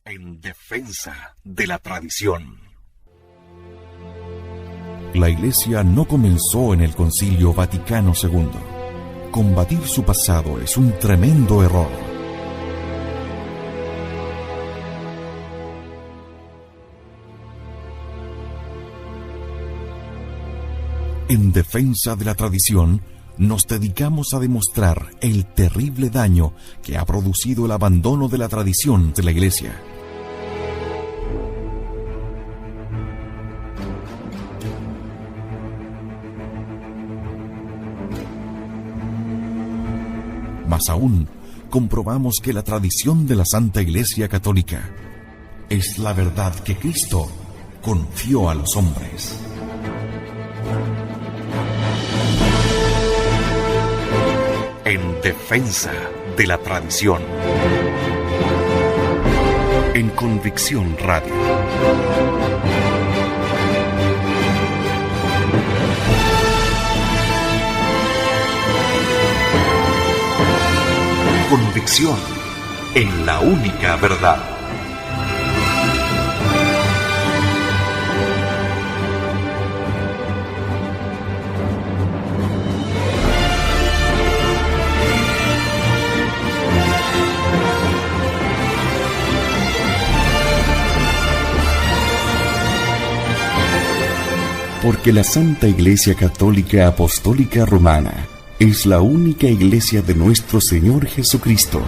En defensa de la tradición. La Iglesia no comenzó en el Concilio Vaticano II. Combatir su pasado es un tremendo error. En defensa de la tradición, nos dedicamos a demostrar el terrible daño que ha producido el abandono de la tradición de la Iglesia. Más aún, comprobamos que la tradición de la Santa Iglesia Católica es la verdad que Cristo confió a los hombres. En defensa de la tradición. En Convicción Radio. Convicción en la única verdad. Porque la Santa Iglesia Católica Apostólica Romana es la única iglesia de nuestro Señor Jesucristo.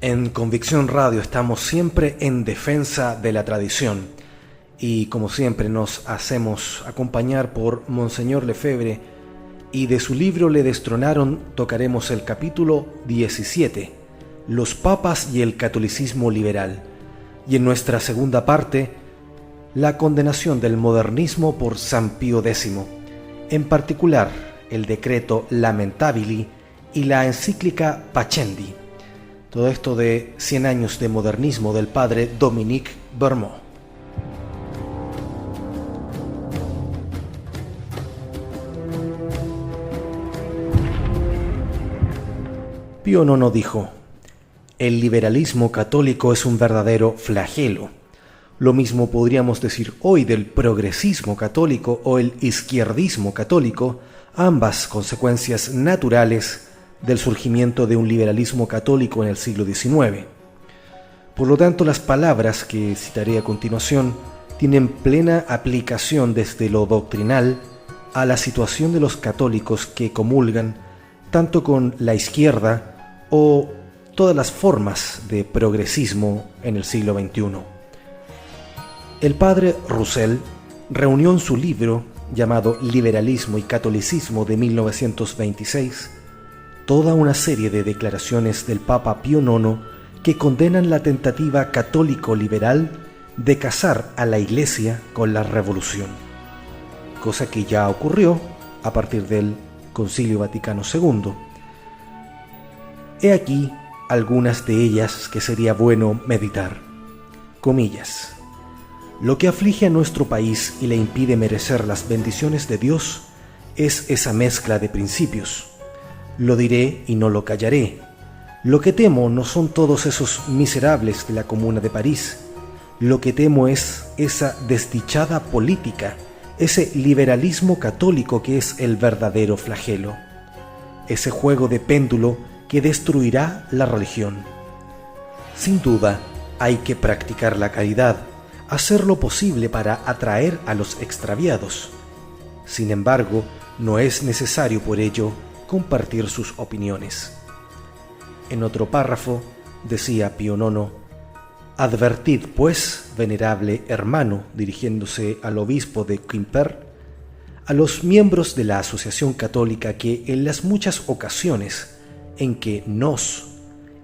En Convicción Radio estamos siempre en defensa de la tradición y como siempre nos hacemos acompañar por Monseñor Lefebvre y de su libro Le Destronaron tocaremos el capítulo 17, Los papas y el catolicismo liberal, y en nuestra segunda parte, la condenación del modernismo por San Pío X, en particular el decreto Lamentabili y la encíclica Pacendi. Todo esto de 100 años de modernismo del padre Dominique Bermond. Pío IX dijo: el liberalismo católico es un verdadero flagelo. Lo mismo podríamos decir hoy del progresismo católico o el izquierdismo católico, ambas consecuencias naturales del surgimiento de un liberalismo católico en el siglo XIX. Por lo tanto, las palabras que citaré a continuación tienen plena aplicación desde lo doctrinal a la situación de los católicos que comulgan tanto con la izquierda o todas las formas de progresismo en el siglo XXI. El padre Roussel reunió en su libro llamado Liberalismo y Catolicismo de 1926 toda una serie de declaraciones del Papa Pío IX que condenan la tentativa católico-liberal de casar a la Iglesia con la Revolución, cosa que ya ocurrió a partir del Concilio Vaticano II. He aquí algunas de ellas que sería bueno meditar. Comillas. Lo que aflige a nuestro país y le impide merecer las bendiciones de Dios es esa mezcla de principios. Lo diré y no lo callaré. Lo que temo no son todos esos miserables de la Comuna de París. Lo que temo es esa desdichada política, ese liberalismo católico que es el verdadero flagelo. Ese juego de péndulo que destruirá la religión. Sin duda, hay que practicar la caridad, hacer lo posible para atraer a los extraviados. Sin embargo, no es necesario por ello compartir sus opiniones. En otro párrafo decía Pío IX: advertid, pues, venerable hermano, dirigiéndose al obispo de Quimper, a los miembros de la Asociación Católica que en las muchas ocasiones en que nos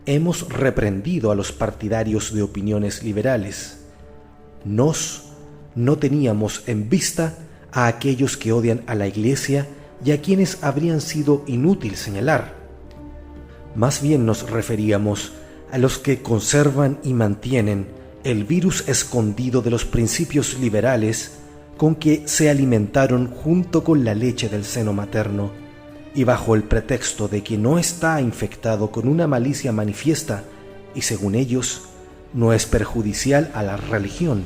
hemos reprendido a los partidarios de opiniones liberales, no teníamos en vista a aquellos que odian a la Iglesia y a quienes habrían sido inútil señalar. Más bien nos referíamos a los que conservan y mantienen el virus escondido de los principios liberales con que se alimentaron junto con la leche del seno materno, y bajo el pretexto de que no está infectado con una malicia manifiesta y, según ellos, no es perjudicial a la religión,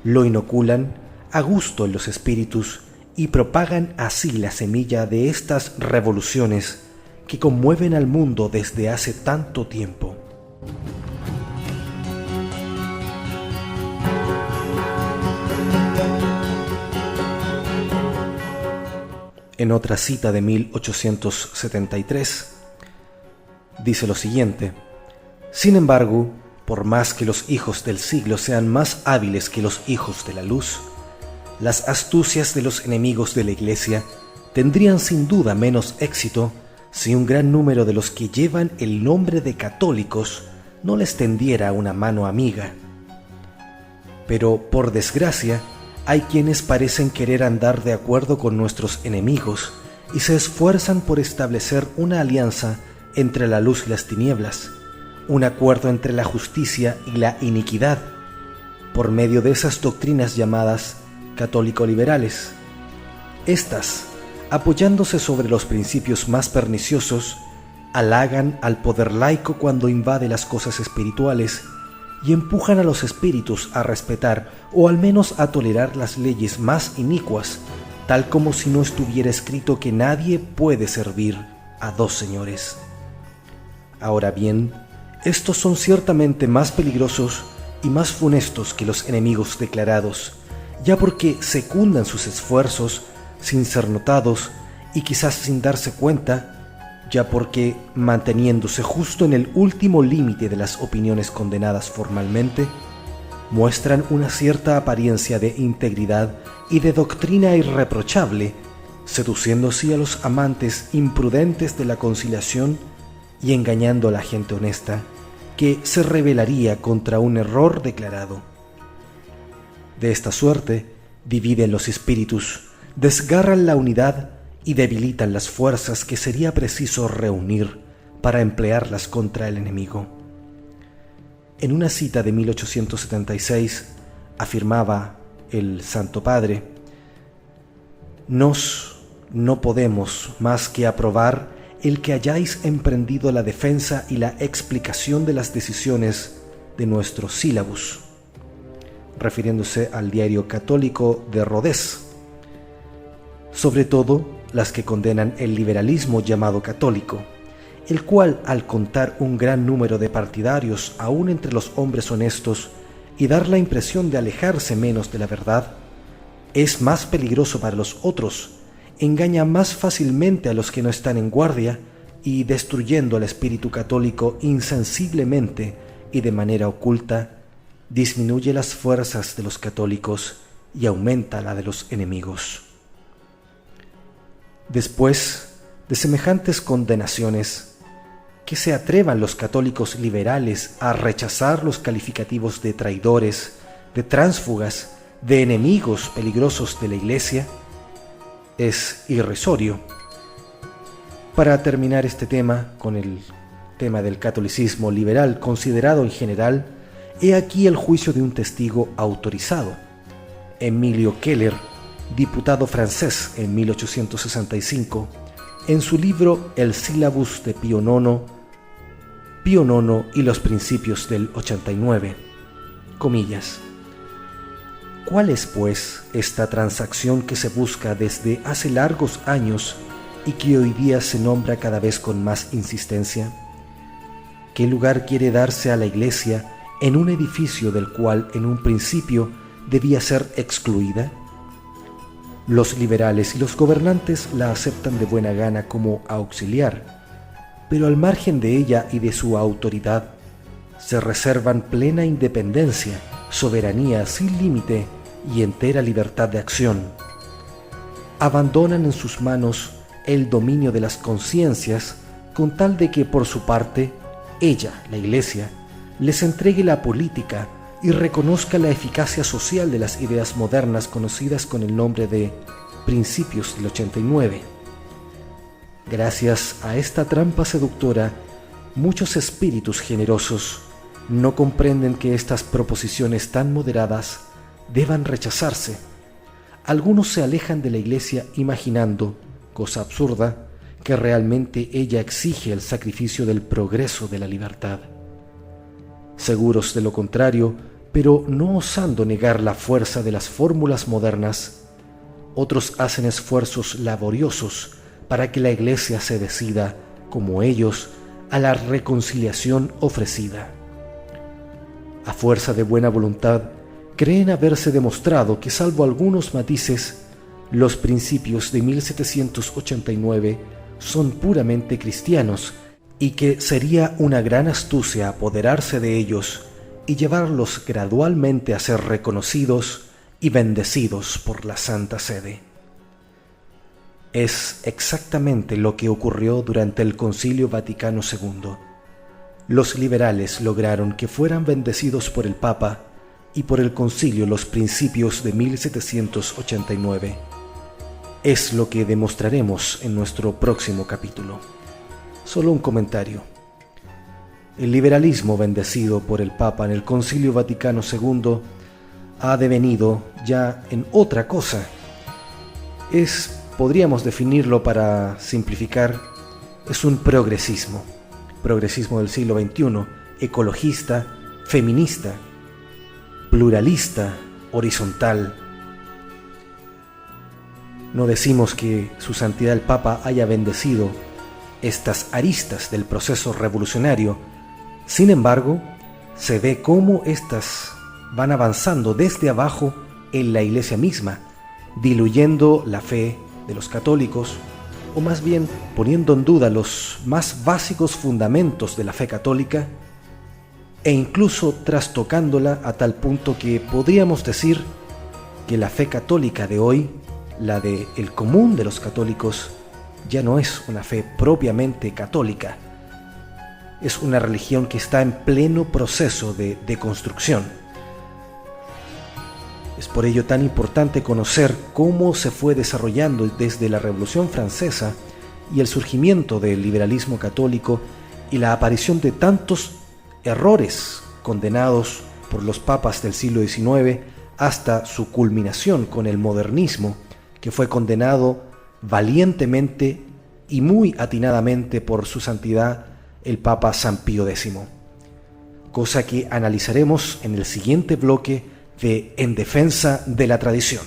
lo inoculan a gusto en los espíritus y propagan así la semilla de estas revoluciones que conmueven al mundo desde hace tanto tiempo. En otra cita de 1873, dice lo siguiente: sin embargo, por más que los hijos del siglo sean más hábiles que los hijos de la luz, las astucias de los enemigos de la Iglesia tendrían sin duda menos éxito si un gran número de los que llevan el nombre de católicos no les tendiera una mano amiga. Pero, por desgracia, hay quienes parecen querer andar de acuerdo con nuestros enemigos y se esfuerzan por establecer una alianza entre la luz y las tinieblas, un acuerdo entre la justicia y la iniquidad, por medio de esas doctrinas llamadas católico-liberales. Estas, apoyándose sobre los principios más perniciosos, halagan al poder laico cuando invade las cosas espirituales y empujan a los espíritus a respetar o al menos a tolerar las leyes más inicuas, tal como si no estuviera escrito que nadie puede servir a dos señores. Ahora bien, estos son ciertamente más peligrosos y más funestos que los enemigos declarados, ya porque secundan sus esfuerzos sin ser notados y quizás sin darse cuenta, ya porque, manteniéndose justo en el último límite de las opiniones condenadas formalmente, muestran una cierta apariencia de integridad y de doctrina irreprochable, seduciendo así a los amantes imprudentes de la conciliación y engañando a la gente honesta, que se rebelaría contra un error declarado. De esta suerte, dividen los espíritus, desgarran la unidad y debilitan las fuerzas que sería preciso reunir para emplearlas contra el enemigo. En una cita de 1876 afirmaba el Santo Padre: «Nos no podemos más que aprobar el que hayáis emprendido la defensa y la explicación de las decisiones de nuestro sílabus», refiriéndose al diario católico de Rodez, sobre todo las que condenan el liberalismo llamado católico, el cual, al contar un gran número de partidarios aún entre los hombres honestos y dar la impresión de alejarse menos de la verdad, es más peligroso para los otros, engaña más fácilmente a los que no están en guardia y, destruyendo al espíritu católico insensiblemente y de manera oculta, disminuye las fuerzas de los católicos y aumenta la de los enemigos. Después de semejantes condenaciones, que se atrevan los católicos liberales a rechazar los calificativos de traidores, de tránsfugas, de enemigos peligrosos de la Iglesia, es irrisorio. Para terminar este tema con el tema del catolicismo liberal considerado en general, he aquí el juicio de un testigo autorizado, Emilio Keller, diputado francés en 1865, en su libro El Sílabus de Pío IX y los principios del 89, comillas. ¿Cuál es, pues, esta transacción que se busca desde hace largos años y que hoy día se nombra cada vez con más insistencia? ¿Qué lugar quiere darse a la Iglesia en un edificio del cual en un principio debía ser excluida? Los liberales y los gobernantes la aceptan de buena gana como auxiliar, pero al margen de ella y de su autoridad, se reservan plena independencia, soberanía sin límite y entera libertad de acción. Abandonan en sus manos el dominio de las conciencias con tal de que, por su parte, ella, la Iglesia, les entregue la política, y reconozca la eficacia social de las ideas modernas conocidas con el nombre de principios del 89. Gracias a esta trampa seductora, muchos espíritus generosos no comprenden que estas proposiciones tan moderadas deban rechazarse. Algunos se alejan de la Iglesia imaginando, cosa absurda, que realmente ella exige el sacrificio del progreso de la libertad. Seguros de lo contrario, pero no osando negar la fuerza de las fórmulas modernas, otros hacen esfuerzos laboriosos para que la Iglesia se decida, como ellos, a la reconciliación ofrecida. A fuerza de buena voluntad, creen haberse demostrado que, salvo algunos matices, los principios de 1789 son puramente cristianos y que sería una gran astucia apoderarse de ellos y llevarlos gradualmente a ser reconocidos y bendecidos por la Santa Sede. Es exactamente lo que ocurrió durante el Concilio Vaticano II. Los liberales lograron que fueran bendecidos por el Papa y por el Concilio los principios de 1789. Es lo que demostraremos en nuestro próximo capítulo. Solo un comentario. El liberalismo bendecido por el Papa en el Concilio Vaticano II ha devenido ya en otra cosa. Podríamos definirlo para simplificar, es un progresismo del siglo XXI, ecologista, feminista, pluralista, horizontal. No decimos que Su Santidad el Papa haya bendecido estas aristas del proceso revolucionario. Sin embargo, se ve cómo éstas van avanzando desde abajo en la Iglesia misma, diluyendo la fe de los católicos, o más bien poniendo en duda los más básicos fundamentos de la fe católica, e incluso trastocándola a tal punto que podríamos decir que la fe católica de hoy, la del común de los católicos, ya no es una fe propiamente católica. Es una religión que está en pleno proceso de deconstrucción. Es por ello tan importante conocer cómo se fue desarrollando desde la Revolución Francesa y el surgimiento del liberalismo católico y la aparición de tantos errores condenados por los papas del siglo XIX hasta su culminación con el modernismo, que fue condenado valientemente y muy atinadamente por Su Santidad el Papa San Pío X, cosa que analizaremos en el siguiente bloque de En Defensa de la Tradición.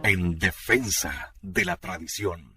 En Defensa de la Tradición.